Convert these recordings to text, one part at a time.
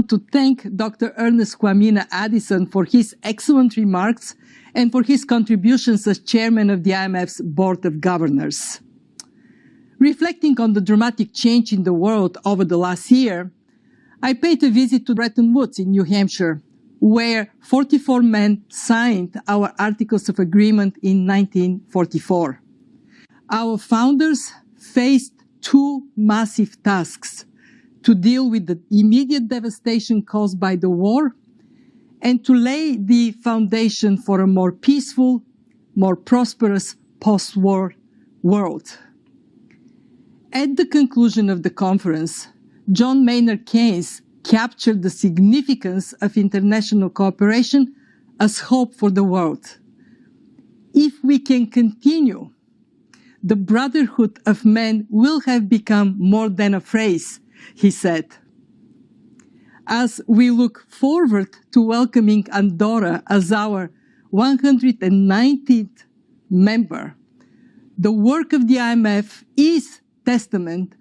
want to thank Dr. Ernest Kwamina Addison for his excellent remarks and for his contributions as chairman of the IMF's Board of Governors. Reflecting on the dramatic change in the world over the last year, I paid a visit to Bretton Woods in New Hampshire, where 44 men signed our Articles of Agreement in 1944. Our founders faced two massive tasks: to deal with the immediate devastation caused by the war and to lay the foundation for a more peaceful, more prosperous post-war world. At the conclusion of the conference, John Maynard Keynes captured the significance of international cooperation as hope for the world. If we can continue, the brotherhood of men will have become more than a phrase, he said. As we look forward to welcoming Andorra as our 190th member, the work of the IMF is testament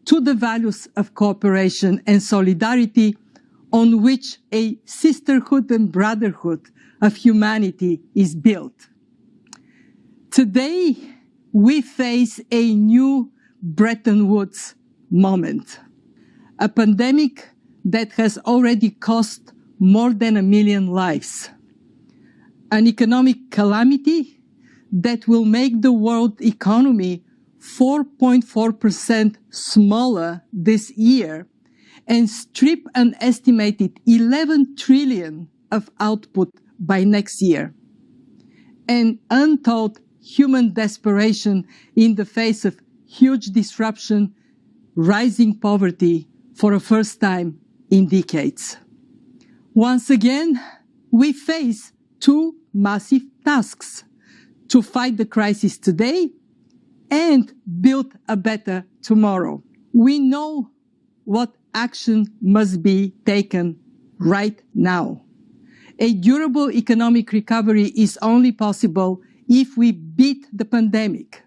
to the values of cooperation and solidarity on which a sisterhood and brotherhood of humanity is built. Today, we face a new Bretton Woods moment, a pandemic that has already cost more than 1 million lives, an economic calamity that will make the world economy 4.4% smaller this year and strip an estimated 11 trillion of output by next year. An untold human desperation in the face of huge disruption, rising poverty for the first time in decades. Once again, we face two massive tasks: to fight the crisis today and build a better tomorrow. We know what action must be taken right now. A durable economic recovery is only possible if we beat the pandemic.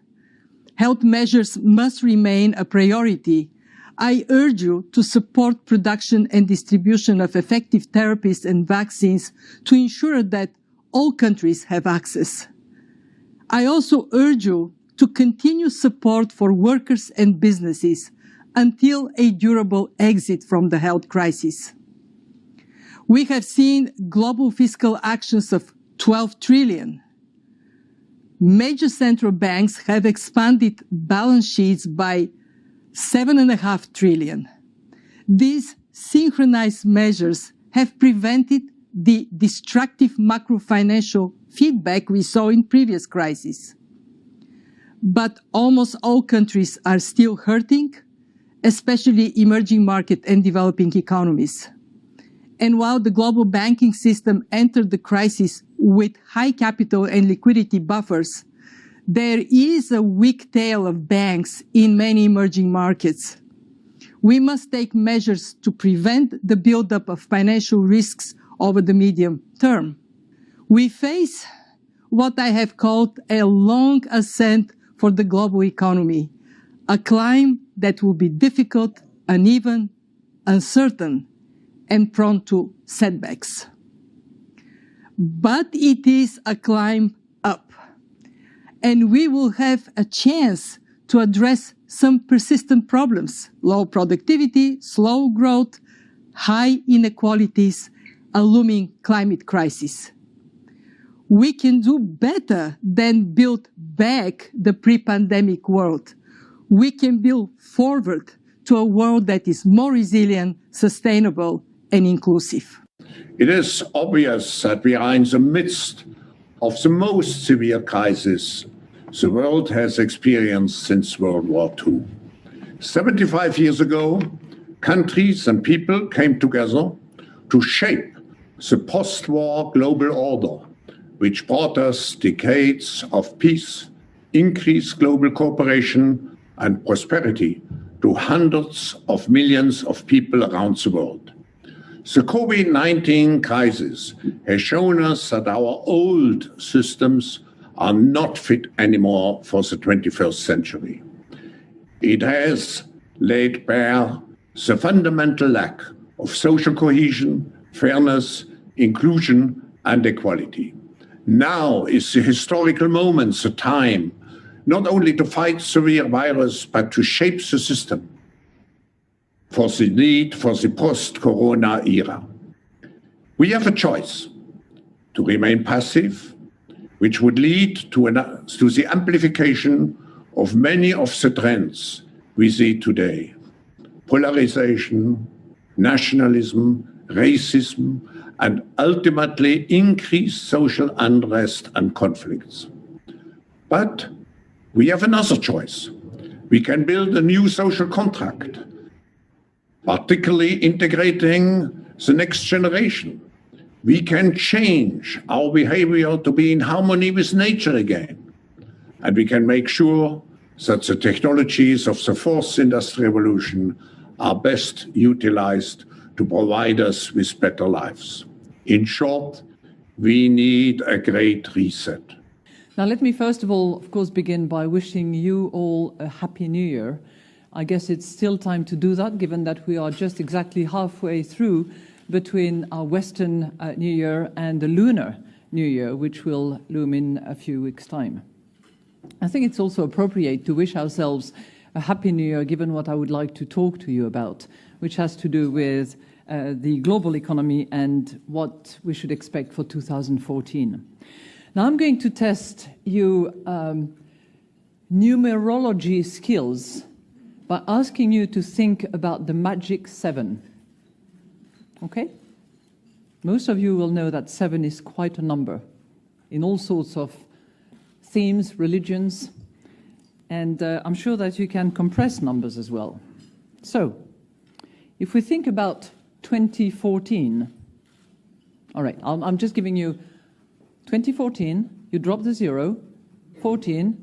Health measures must remain a priority. I urge you to support production and distribution of effective therapies and vaccines to ensure that all countries have access. I also urge you to continue support for workers and businesses until a durable exit from the health crisis. We have seen global fiscal actions of 12 trillion. Major central banks have expanded balance sheets by 7.5 trillion. These synchronized measures have prevented the destructive macro-financial feedback we saw in previous crises. But almost all countries are still hurting, especially emerging market and developing economies. And while the global banking system entered the crisis with high capital and liquidity buffers, there is a weak tail of banks in many emerging markets. We must take measures to prevent the buildup of financial risks over the medium term. We face what I have called a long ascent for the global economy, a climb that will be difficult, uneven, uncertain, and prone to setbacks. But it is a climb up, and we will have a chance to address some persistent problems: low productivity, slow growth, high inequalities, a looming climate crisis. We can do better than build back the pre-pandemic world. We can build forward to a world that is more resilient, sustainable, and inclusive. It is obvious that we are in the midst of the most severe crisis the world has experienced since World War II. 75 years ago, countries and people came together to shape the post-war global order, which brought us decades of peace, increased global cooperation, and prosperity to hundreds of millions of people around the world. The COVID-19 crisis has shown us that our old systems are not fit anymore for the 21st century. It has laid bare the fundamental lack of social cohesion, fairness, inclusion, and equality. Now is the historical moment, the time, not only to fight severe virus, but to shape the system for the need for the post-corona era. We have a choice to remain passive, which would lead to the amplification of many of the trends we see today: polarization, nationalism, racism, and ultimately increased social unrest and conflicts. But we have another choice. We can build a new social contract, particularly integrating the next generation. We can change our behavior to be in harmony with nature again. And we can make sure that the technologies of the fourth industrial revolution are best utilized to provide us with better lives. In short, we need a great reset. Now, let me first of all, of course, begin by wishing you all a Happy New Year. I guess it's still time to do that, given that we are just exactly halfway through between our Western New Year and the Lunar New Year, which will loom in a few weeks' time. I think it's also appropriate to wish ourselves a Happy New Year, given what I would like to talk to you about, which has to do with the global economy and what we should expect for 2014. Now, I'm going to test you numerology skills by asking you to think about the magic 7. Okay? Most of you will know that 7 is quite a number in all sorts of themes, religions, and I'm sure that you can compress numbers as well. So, if we think about 2014, all right, I'm just giving you 2014, you drop the 0, 14,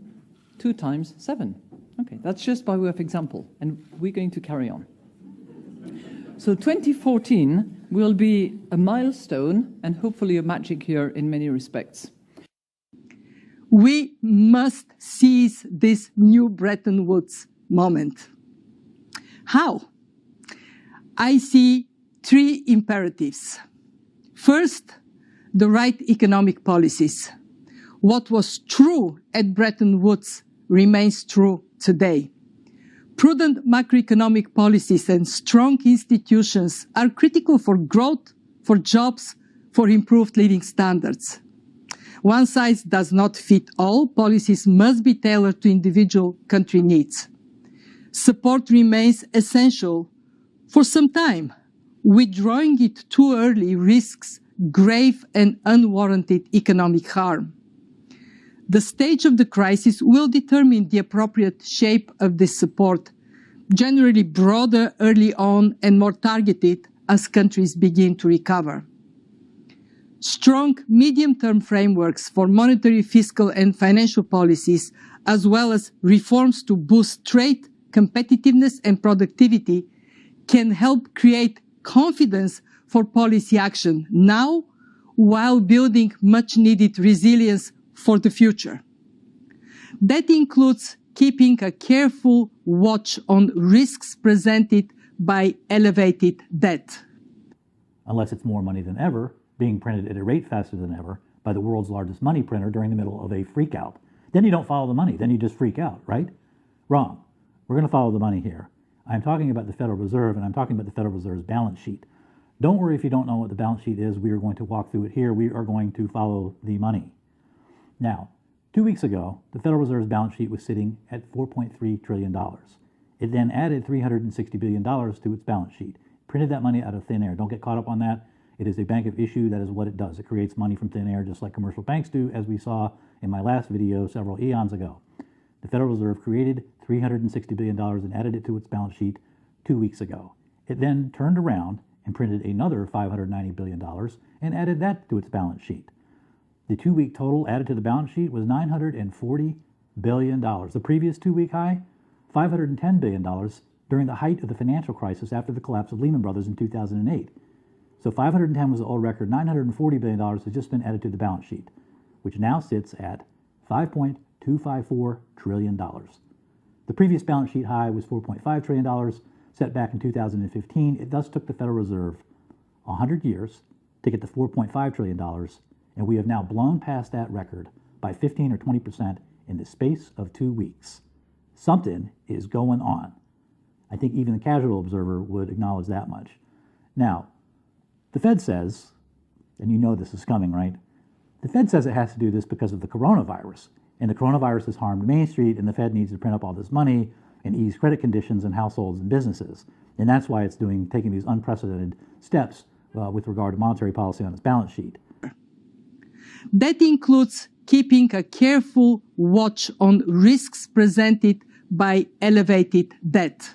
2 times 7. Okay, that's just by way of example, and we're going to carry on. So 2014 will be a milestone and hopefully a magic year in many respects. We must seize this new Bretton Woods moment. How? I see 3 imperatives. First, the right economic policies. What was true at Bretton Woods remains true today. Prudent macroeconomic policies and strong institutions are critical for growth, for jobs, for improved living standards. One size does not fit all. Policies must be tailored to individual country needs. Support remains essential for some time. Withdrawing it too early risks grave and unwarranted economic harm. The stage of the crisis will determine the appropriate shape of this support, generally broader early on and more targeted as countries begin to recover. Strong medium-term frameworks for monetary, fiscal, and financial policies, as well as reforms to boost trade, competitiveness, and productivity, can help create confidence for policy action now, while building much-needed resilience for the future. That includes keeping a careful watch on risks presented by elevated debt. Unless it's more money than ever, being printed at a rate faster than ever by the world's largest money printer during the middle of a freak out. Then you don't follow the money, then you just freak out, right? Wrong. We're going to follow the money here. I'm talking about the Federal Reserve, and I'm talking about the Federal Reserve's balance sheet. Don't worry if you don't know what the balance sheet is. We are going to walk through it here. We are going to follow the money. Now, 2 weeks ago, the Federal Reserve's balance sheet was sitting at $4.3 trillion. It then added $360 billion to its balance sheet. Printed that money out of thin air. Don't get caught up on that. It is a bank of issue. That is what it does. It creates money from thin air just like commercial banks do, as we saw in my last video several eons ago. The Federal Reserve created $360 billion and added it to its balance sheet 2 weeks ago. It then turned around and printed another $590 billion and added that to its balance sheet. The 2-week total added to the balance sheet was $940 billion. The previous 2-week high, $510 billion during the height of the financial crisis after the collapse of Lehman Brothers in 2008. So 510 was the old record. $940 billion has just been added to the balance sheet, which now sits at $5.254 trillion. The previous balance sheet high was $4.5 trillion. set back in 2015. It thus took the Federal Reserve 100 years to get to $4.5 trillion, and we have now blown past that record by 15 or 20% in the space of 2 weeks. Something is going on. I think even the casual observer would acknowledge that much. Now, the Fed says, and you know this is coming, right? The Fed says it has to do this because of the coronavirus. And the coronavirus has harmed Main Street, and the Fed needs to print up all this money and ease credit conditions in households and businesses. And that's why it's taking these unprecedented steps with regard to monetary policy on its balance sheet. That includes keeping a careful watch on risks presented by elevated debt.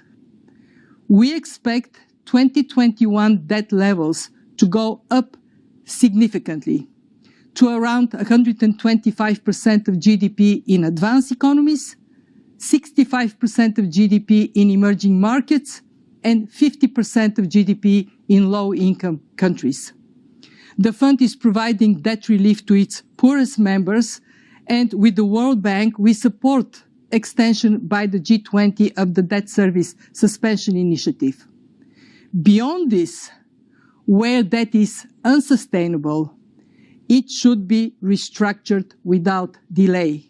We expect 2021 debt levels to go up significantly to around 125% of GDP in advanced economies, 65% of GDP in emerging markets, and 50% of GDP in low-income countries. The fund is providing debt relief to its poorest members, and with the World Bank, we support extension by the G20 of the debt service suspension initiative. Beyond this, where debt is unsustainable, it should be restructured without delay.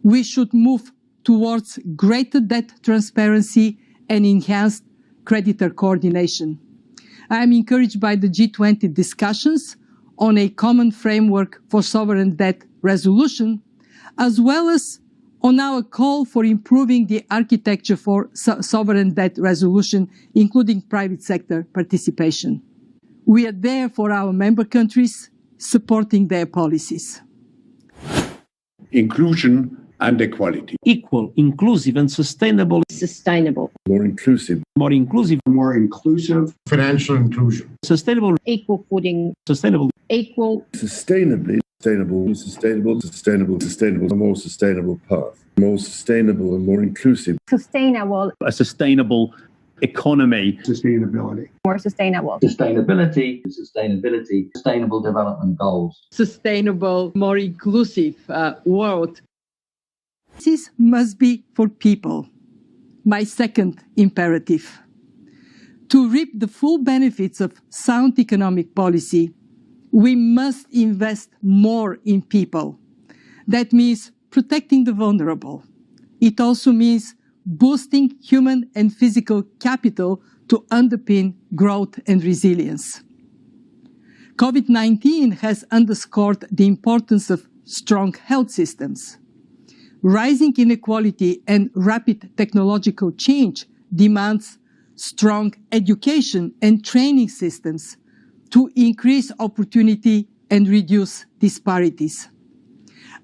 We should move towards greater debt transparency and enhanced creditor coordination. I am encouraged by the G20 discussions on a common framework for sovereign debt resolution, as well as on our call for improving the architecture for sovereign debt resolution, including private sector participation. We are there for our member countries, supporting their policies. Inclusion and equality. Equal, inclusive, and sustainable. Sustainable. More inclusive. More inclusive. More inclusive. Financial inclusion. Sustainable. Equal footing. Sustainable. Equal. Sustainably. Sustainable, a more sustainable path. More sustainable and more inclusive. Sustainable. A sustainable economy. Sustainability. More sustainable. Sustainability, sustainable development goals. Sustainable, more inclusive world. This must be for people. My second imperative. To reap the full benefits of sound economic policy, we must invest more in people. That means protecting the vulnerable. It also means boosting human and physical capital to underpin growth and resilience. COVID-19 has underscored the importance of strong health systems. Rising inequality and rapid technological change demands strong education and training systems to increase opportunity and reduce disparities.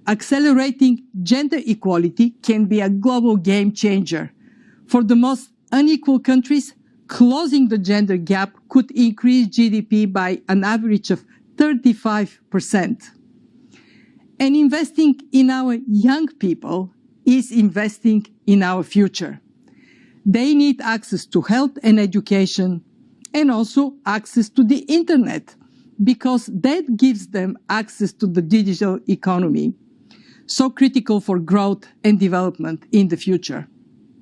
Accelerating gender equality can be a global game changer. For the most unequal countries, closing the gender gap could increase GDP by an average of 35%. And investing in our young people is investing in our future. They need access to health and education, and also access to the internet, because that gives them access to the digital economy, so critical for growth and development in the future.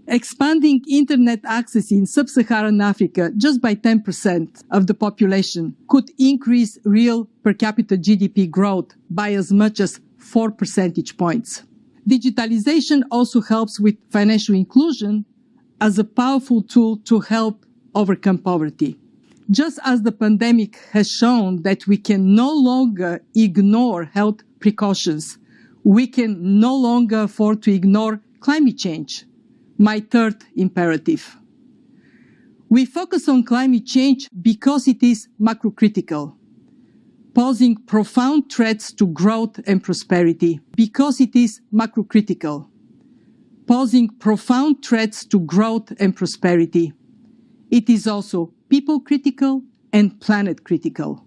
Expanding internet access in sub-Saharan Africa just by 10% of the population could increase real per capita GDP growth by as much as 4 percentage points. Digitalization also helps with financial inclusion as a powerful tool to help overcome poverty. Just as the pandemic has shown that we can no longer ignore health precautions, we can no longer afford to ignore climate change. My third imperative. We focus on climate change because it is macrocritical, posing profound threats to growth and prosperity. Because it is macrocritical, posing profound threats to growth and prosperity. It is also people critical and planet critical.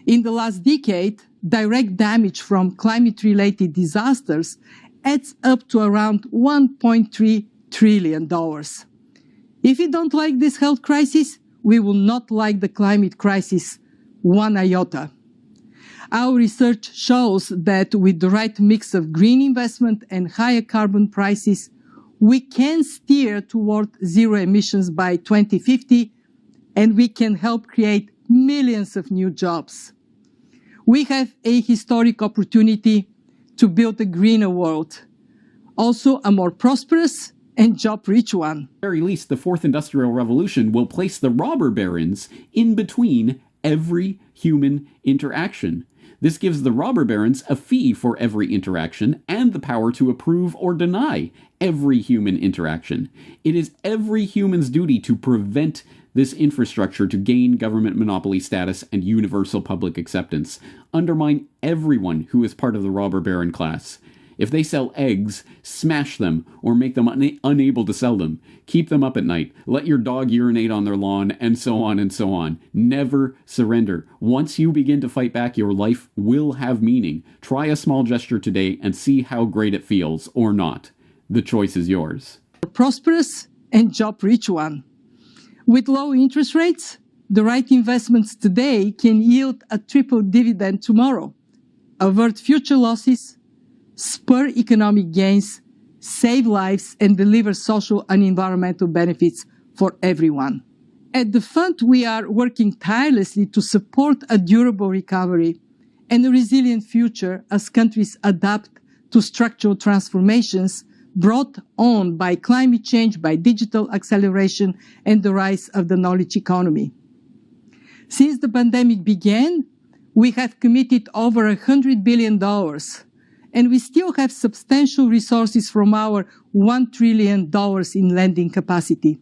In the last decade, direct damage from climate-related disasters adds up to around $1.3 trillion. If we don't like this health crisis, we will not like the climate crisis one iota. Our research shows that with the right mix of green investment and higher carbon prices, we can steer toward zero emissions by 2050, and we can help create millions of new jobs. We have a historic opportunity to build a greener world, also a more prosperous and job-rich one. At the very least, the fourth industrial revolution will place the robber barons in between every human interaction. This gives the robber barons a fee for every interaction and the power to approve or deny every human interaction. It is every human's duty to prevent this infrastructure to gain government monopoly status and universal public acceptance, undermine everyone who is part of the robber baron class. If they sell eggs, smash them or make them unable to sell them. Keep them up at night. Let your dog urinate on their lawn, and so on and so on. Never surrender. Once you begin to fight back, your life will have meaning. Try a small gesture today and see how great it feels, or not. The choice is yours. A prosperous and job-rich one. With low interest rates, the right investments today can yield a triple dividend tomorrow. Avert future losses, spur economic gains, save lives, and deliver social and environmental benefits for everyone. At the fund, we are working tirelessly to support a durable recovery and a resilient future as countries adapt to structural transformations brought on by climate change, by digital acceleration, and the rise of the knowledge economy. Since the pandemic began, we have committed over $100 billion, and we still have substantial resources from our $1 trillion in lending capacity.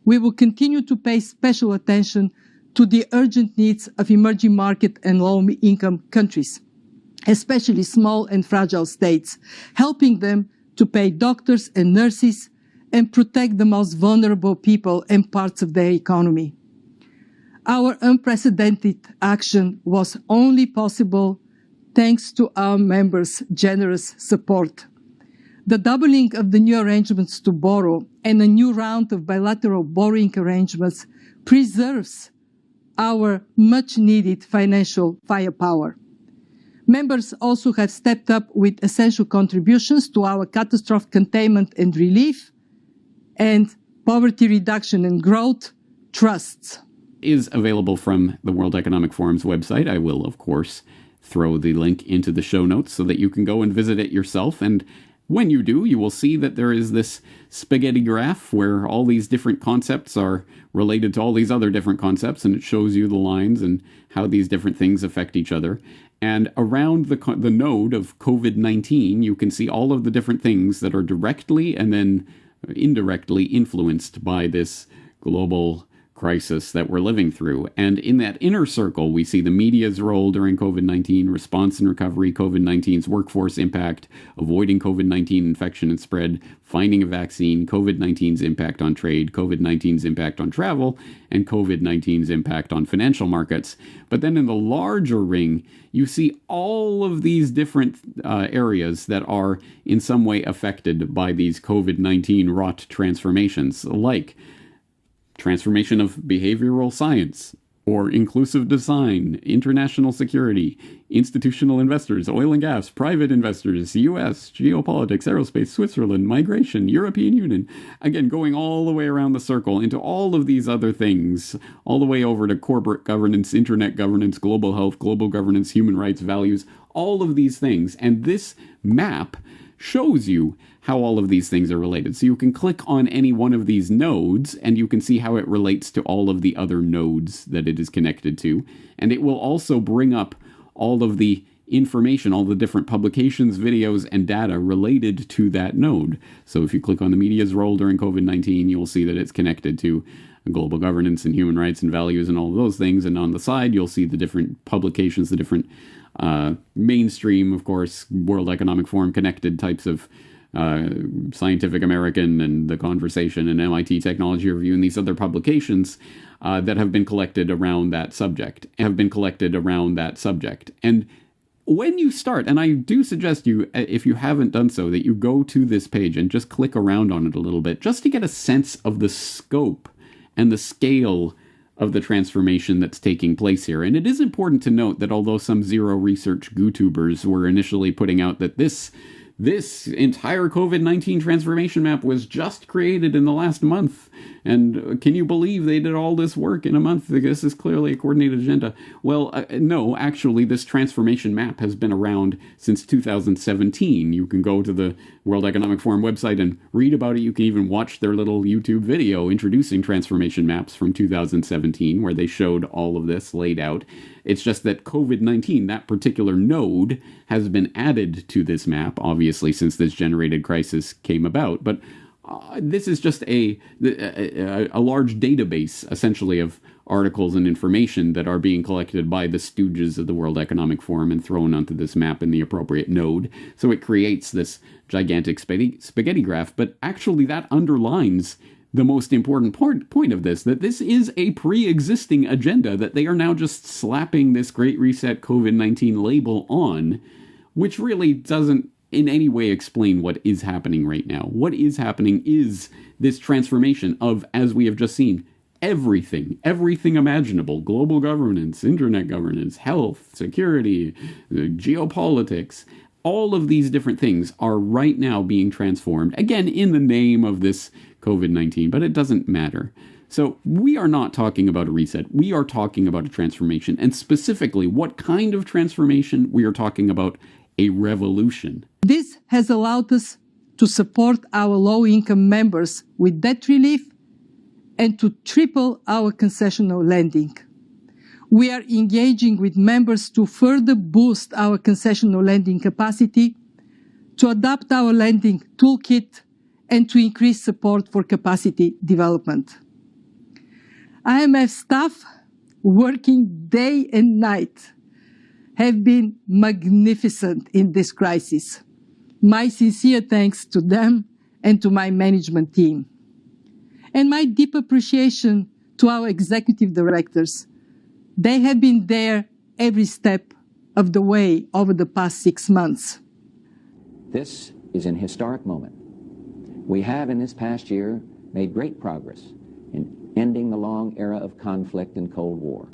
We will continue to pay special attention to the urgent needs of emerging market and low-income countries, especially small and fragile states, helping them to pay doctors and nurses and protect the most vulnerable people and parts of their economy. Our unprecedented action was only possible thanks to our members' generous support. The doubling of the new arrangements to borrow and a new round of bilateral borrowing arrangements preserves our much-needed financial firepower. Members also have stepped up with essential contributions to our catastrophe containment and relief and poverty reduction and growth trusts. Is available from the World Economic Forum's website. I will, of course, throw the link into the show notes so that you can go and visit it yourself. And when you do, you will see that there is this spaghetti graph where all these different concepts are related to all these other different concepts, and it shows you the lines and how these different things affect each other. And around the node of COVID-19, you can see all of the different things that are directly and then indirectly influenced by this global crisis that we're living through. And in that inner circle, we see the media's role during COVID-19, response and recovery, COVID-19's workforce impact, avoiding COVID-19 infection and spread, finding a vaccine, COVID-19's impact on trade, COVID-19's impact on travel, and COVID-19's impact on financial markets. But then in the larger ring, you see all of these different areas that are in some way affected by these COVID-19 wrought transformations, like transformation of behavioral science, or inclusive design, international security, institutional investors, oil and gas, private investors, US, geopolitics, aerospace, Switzerland, migration, European Union. Again, going all the way around the circle into all of these other things, all the way over to corporate governance, internet governance, global health, global governance, human rights, values, all of these things. And this map shows you how all of these things are related. So you can click on any one of these nodes and you can see how it relates to all of the other nodes that it is connected to. And it will also bring up all of the information, all the different publications, videos, and data related to that node. So if you click on the media's role during COVID-19, you will see that it's connected to global governance and human rights and values and all of those things. And on the side, you'll see the different publications, the different mainstream, of course, World Economic Forum connected types of Scientific American and The Conversation and MIT Technology Review and these other publications that have been collected around that subject, And when you start, and I do suggest you, if you haven't done so, that you go to this page and just click around on it a little bit, just to get a sense of the scope and the scale of the transformation that's taking place here. And it is important to note that although some zero research YouTubers were initially putting out that this this entire COVID-19 transformation map was just created in the last month. And can you believe they did all this work in a month? This is clearly a coordinated agenda. Well, no, actually, this transformation map has been around since 2017. You can go to the World Economic Forum website and read about it. You can even watch their little YouTube video introducing transformation maps from 2017, where they showed all of this laid out. It's just that COVID-19, that particular node, has been added to this map, obviously, since this generated crisis came about. But this is just a large database, essentially, of articles and information that are being collected by the stooges of the World Economic Forum and thrown onto this map in the appropriate node. So it creates this gigantic spaghetti graph. But actually, that underlines the most important point of this, that this is a pre-existing agenda that they are now just slapping this Great Reset COVID-19 label on, which really doesn't in any way explain what is happening right now. What is happening is this transformation of, as we have just seen, everything imaginable: global governance, internet governance, health, security, geopolitics. All of these different things are right now being transformed, again, in the name of this COVID-19, but it doesn't matter. So we are not talking about a reset. We are talking about a transformation. And specifically, what kind of transformation? We are talking about a revolution. This has allowed us to support our low-income members with debt relief and to triple our concessional lending. We are engaging with members to further boost our concessional lending capacity, to adapt our lending toolkit, and to increase support for capacity development. IMF staff, working day and night, have been magnificent in this crisis. My sincere thanks to them and to my management team. And my deep appreciation to our executive directors. They have been there every step of the way over the past 6 months. This is an historic moment. We have in this past year made great progress in ending the long era of conflict and Cold War.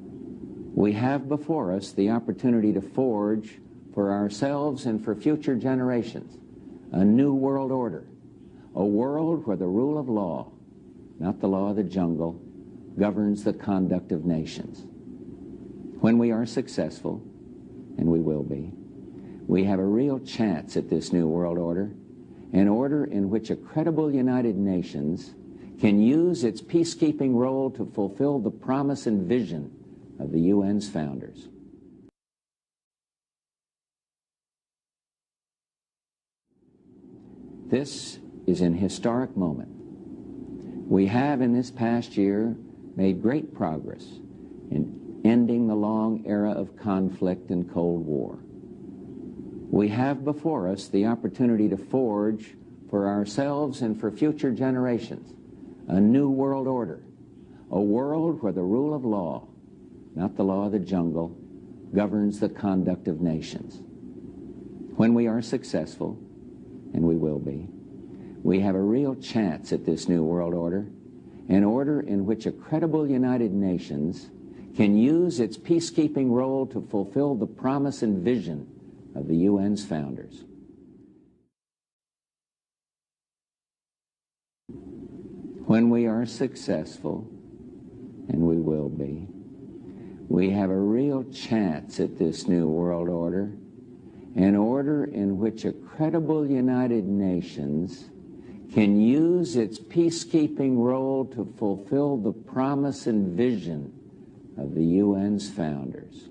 We have before us the opportunity to forge for ourselves and for future generations a new world order, a world where the rule of law, not the law of the jungle, governs the conduct of nations. When we are successful, and we will be, we have a real chance at this new world order, an order in which a credible United Nations can use its peacekeeping role to fulfill the promise and vision of the UN's founders. This is an historic moment. We have in this past year made great progress in ending the long era of conflict and Cold War. We have before us the opportunity to forge for ourselves and for future generations a new world order, a world where the rule of law, not the law of the jungle, governs the conduct of nations. When we are successful, and we will be, we have a real chance at this new world order, an order in which a credible United Nations can use its peacekeeping role to fulfill the promise and vision of the UN's founders. When we are successful, and we will be, we have a real chance at this new world order, an order in which a credible United Nations can use its peacekeeping role to fulfill the promise and vision of the UN's founders.